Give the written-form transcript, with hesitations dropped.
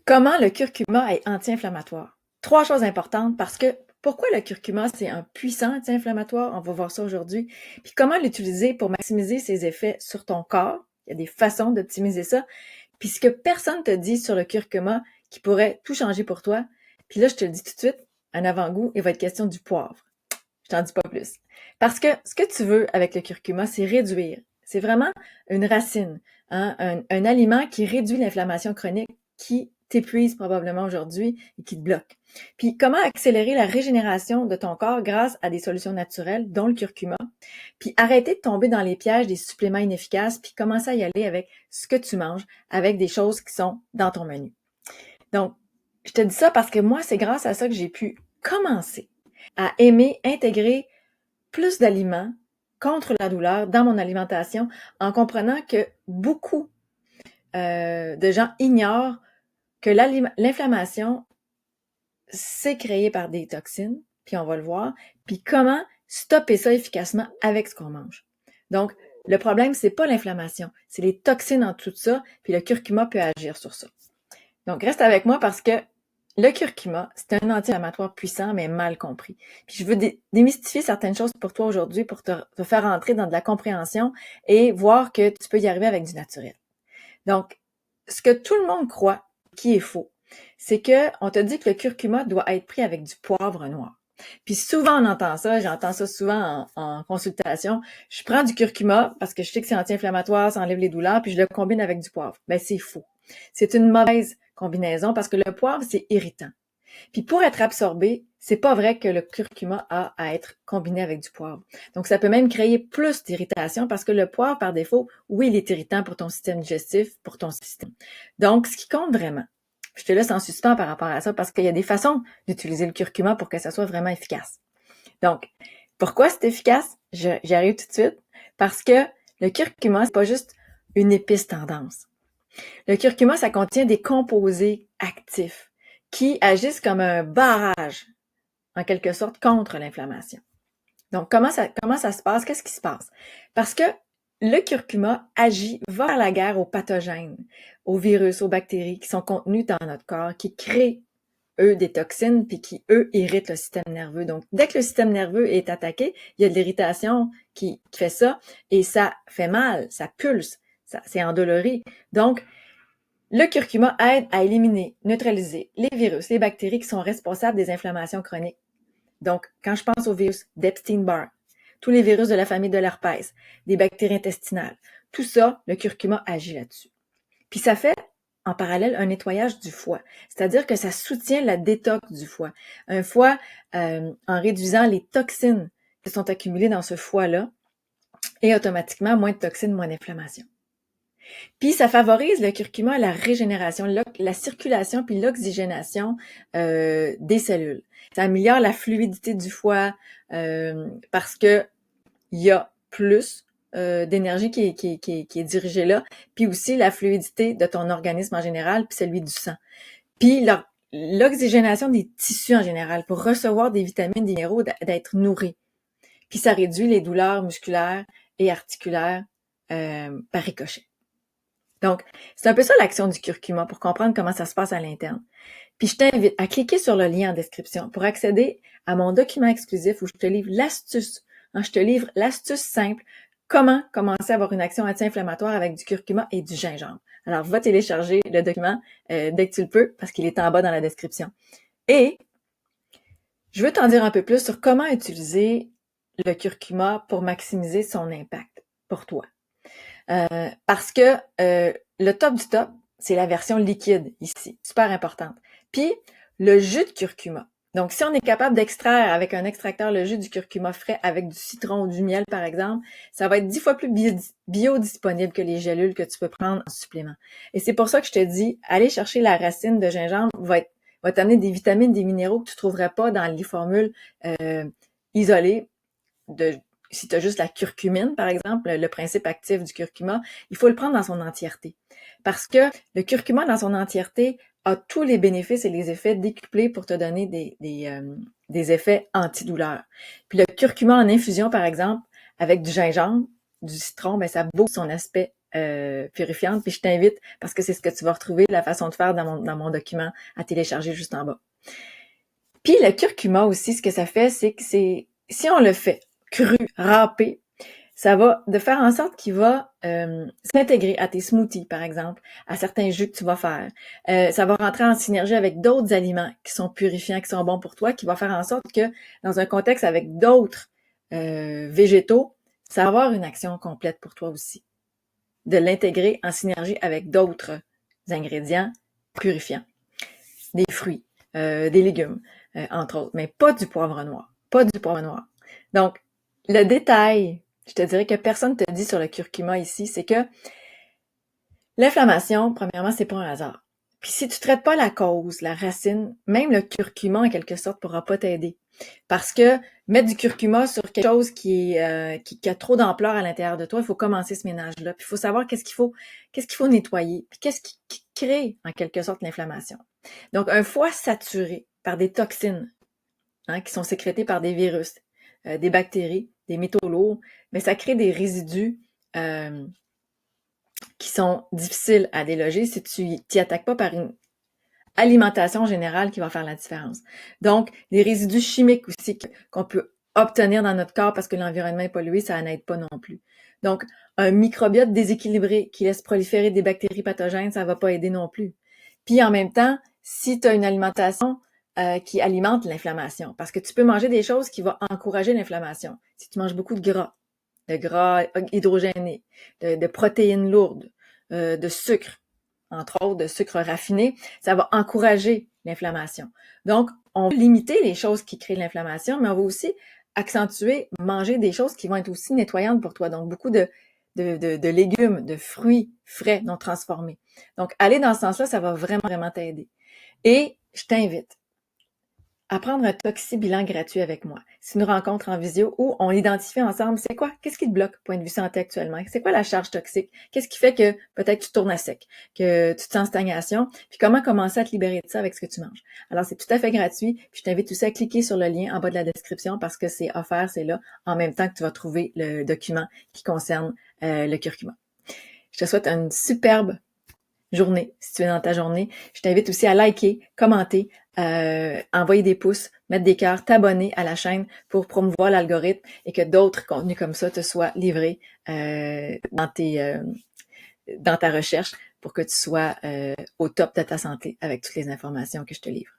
Comment le curcuma est anti-inflammatoire? Trois choses importantes parce que pourquoi le curcuma, c'est un puissant anti-inflammatoire? On va voir ça aujourd'hui. Puis comment l'utiliser pour maximiser ses effets sur ton corps? Il y a des façons d'optimiser ça. Puis ce que personne te dit sur le curcuma qui pourrait tout changer pour toi. Puis là, je te le dis tout de suite, un avant-goût, il va être question du poivre. Je t'en dis pas plus. Parce que ce que tu veux avec le curcuma, c'est réduire. C'est vraiment une racine, hein, un aliment qui réduit l'inflammation chronique qui t'épuise probablement aujourd'hui et qui te bloque. Puis comment accélérer la régénération de ton corps grâce à des solutions naturelles, dont le curcuma. Puis arrêter de tomber dans les pièges des suppléments inefficaces, puis commencer à y aller avec ce que tu manges, avec des choses qui sont dans ton menu. Donc, je te dis ça parce que moi, c'est grâce à ça que j'ai pu commencer à aimer intégrer plus d'aliments contre la douleur dans mon alimentation en comprenant que beaucoup de gens ignorent que l'inflammation, c'est créé par des toxines, puis on va le voir, puis comment stopper ça efficacement avec ce qu'on mange. Donc, le problème, c'est pas l'inflammation, c'est les toxines en tout ça, puis le curcuma peut agir sur ça. Donc, reste avec moi parce que le curcuma, c'est un anti-inflammatoire puissant, mais mal compris. Puis je veux démystifier certaines choses pour toi aujourd'hui pour te faire entrer dans de la compréhension et voir que tu peux y arriver avec du naturel. Donc, ce que tout le monde croit, qui est faux, c'est que on te dit que le curcuma doit être pris avec du poivre noir. Puis souvent on entend ça, j'entends ça souvent en consultation. Je prends du curcuma parce que je sais que c'est anti-inflammatoire, ça enlève les douleurs, puis je le combine avec du poivre. Ben c'est faux. C'est une mauvaise combinaison parce que le poivre, c'est irritant. Puis pour être absorbé, c'est pas vrai que le curcuma a à être combiné avec du poivre. Donc ça peut même créer plus d'irritation parce que le poivre, par défaut, oui, il est irritant pour ton système digestif, pour ton système. Donc ce qui compte vraiment, je te laisse en suspens par rapport à ça parce qu'il y a des façons d'utiliser le curcuma pour que ça soit vraiment efficace. Donc, pourquoi c'est efficace? J'y arrive tout de suite. Parce que le curcuma, c'est pas juste une épice tendance. Le curcuma, ça contient des composés actifs qui agissent comme un barrage, en quelque sorte, contre l'inflammation. Donc, comment ça se passe? Qu'est-ce qui se passe? Parce que le curcuma agit vers la guerre aux pathogènes, aux virus, aux bactéries qui sont contenus dans notre corps, qui créent, eux, des toxines, puis qui, eux, irritent le système nerveux. Donc, dès que le système nerveux est attaqué, il y a de l'irritation qui fait ça, et ça fait mal, ça pulse, c'est endolori. Donc, le curcuma aide à éliminer, neutraliser les virus, les bactéries qui sont responsables des inflammations chroniques. Donc, quand je pense aux virus d'Epstein-Barr, tous les virus de la famille de l'herpès, des bactéries intestinales, tout ça, le curcuma agit là-dessus. Puis ça fait en parallèle un nettoyage du foie, c'est-à-dire que ça soutient la détox du foie. Un foie, en réduisant les toxines qui sont accumulées dans ce foie-là, et automatiquement, moins de toxines, moins d'inflammation. Puis ça favorise le curcuma la régénération, la circulation puis l'oxygénation des cellules. Ça améliore la fluidité du foie parce que il y a plus d'énergie qui est dirigée là, puis aussi la fluidité de ton organisme en général, puis celui du sang. Puis l'oxygénation des tissus en général pour recevoir des vitamines, des minéraux, d'être nourris. Puis ça réduit les douleurs musculaires et articulaires par ricochet. Donc, c'est un peu ça l'action du curcuma pour comprendre comment ça se passe à l'interne. Puis je t'invite à cliquer sur le lien en description pour accéder à mon document exclusif où je te livre l'astuce. Je te livre l'astuce simple, comment commencer à avoir une action anti-inflammatoire avec du curcuma et du gingembre. Alors, va télécharger le document dès que tu le peux parce qu'il est en bas dans la description. Et je veux t'en dire un peu plus sur comment utiliser le curcuma pour maximiser son impact pour toi. Parce que le top du top, c'est la version liquide ici, super importante. Puis, le jus de curcuma. Donc, si on est capable d'extraire avec un extracteur le jus du curcuma frais avec du citron ou du miel, par exemple, ça va être 10 fois plus biodisponible que les gélules que tu peux prendre en supplément. Et c'est pour ça que je te dis, aller chercher la racine de gingembre va t'amener des vitamines, des minéraux que tu trouverais pas dans les formules isolées si tu as juste la curcumine, par exemple, le principe actif du curcuma, il faut le prendre dans son entièreté. Parce que le curcuma, dans son entièreté, a tous les bénéfices et les effets décuplés pour te donner des effets antidouleurs. Puis le curcuma en infusion, par exemple, avec du gingembre, du citron, ben ça booste son aspect purifiante. Puis je t'invite, parce que c'est ce que tu vas retrouver, la façon de faire dans mon document à télécharger juste en bas. Puis le curcuma aussi, ce que ça fait, c'est que si on le fait cru, râpé, ça va de faire en sorte qu'il va s'intégrer à tes smoothies, par exemple, à certains jus que tu vas faire. Ça va rentrer en synergie avec d'autres aliments qui sont purifiants, qui sont bons pour toi, qui va faire en sorte que dans un contexte avec d'autres végétaux, ça va avoir une action complète pour toi aussi. De l'intégrer en synergie avec d'autres ingrédients purifiants. Des fruits, des légumes, entre autres, mais pas du poivre noir. Pas du poivre noir. Donc, le détail, je te dirais que personne ne te dit sur le curcuma ici, c'est que l'inflammation, premièrement, c'est pas un hasard. Puis si tu traites pas la cause, la racine, même le curcuma, en quelque sorte, pourra pas t'aider. Parce que mettre du curcuma sur quelque chose qui a trop d'ampleur à l'intérieur de toi, il faut commencer ce ménage-là. Puis il faut savoir qu'est-ce qu'il faut nettoyer. Puis qu'est-ce qui crée, en quelque sorte, l'inflammation. Donc, un foie saturé par des toxines, qui sont sécrétées par des virus, des bactéries, des métaux lourds, mais ça crée des résidus qui sont difficiles à déloger si tu t'y attaques pas par une alimentation générale qui va faire la différence. Donc, des résidus chimiques aussi qu'on peut obtenir dans notre corps parce que l'environnement est pollué, ça n'aide pas non plus. Donc, un microbiote déséquilibré qui laisse proliférer des bactéries pathogènes, ça va pas aider non plus. Puis en même temps, si tu as une alimentation qui alimente l'inflammation, parce que tu peux manger des choses qui vont encourager l'inflammation. Si tu manges beaucoup de gras hydrogéné, de protéines lourdes, de sucre, entre autres de sucre raffiné, ça va encourager l'inflammation. Donc, on va limiter les choses qui créent l'inflammation, mais on va aussi accentuer, manger des choses qui vont être aussi nettoyantes pour toi. Donc, beaucoup de légumes, de fruits frais, non transformés. Donc, aller dans ce sens-là, ça va vraiment, vraiment t'aider. Et je t'invite à prendre un toxi-bilan gratuit avec moi. C'est une rencontre en visio où on identifie ensemble c'est quoi, qu'est-ce qui te bloque, point de vue santé actuellement, c'est quoi la charge toxique, qu'est-ce qui fait que peut-être tu tournes à sec, que tu te sens en stagnation, puis comment commencer à te libérer de ça avec ce que tu manges. Alors, c'est tout à fait gratuit, puis je t'invite aussi à cliquer sur le lien en bas de la description parce que c'est offert, c'est là, en même temps que tu vas trouver le document qui concerne le curcuma. Je te souhaite une superbe journée, si tu es dans ta journée. Je t'invite aussi à liker, commenter, envoyer des pouces, mettre des cœurs, t'abonner à la chaîne pour promouvoir l'algorithme et que d'autres contenus comme ça te soient livrés dans ta recherche pour que tu sois au top de ta santé avec toutes les informations que je te livre.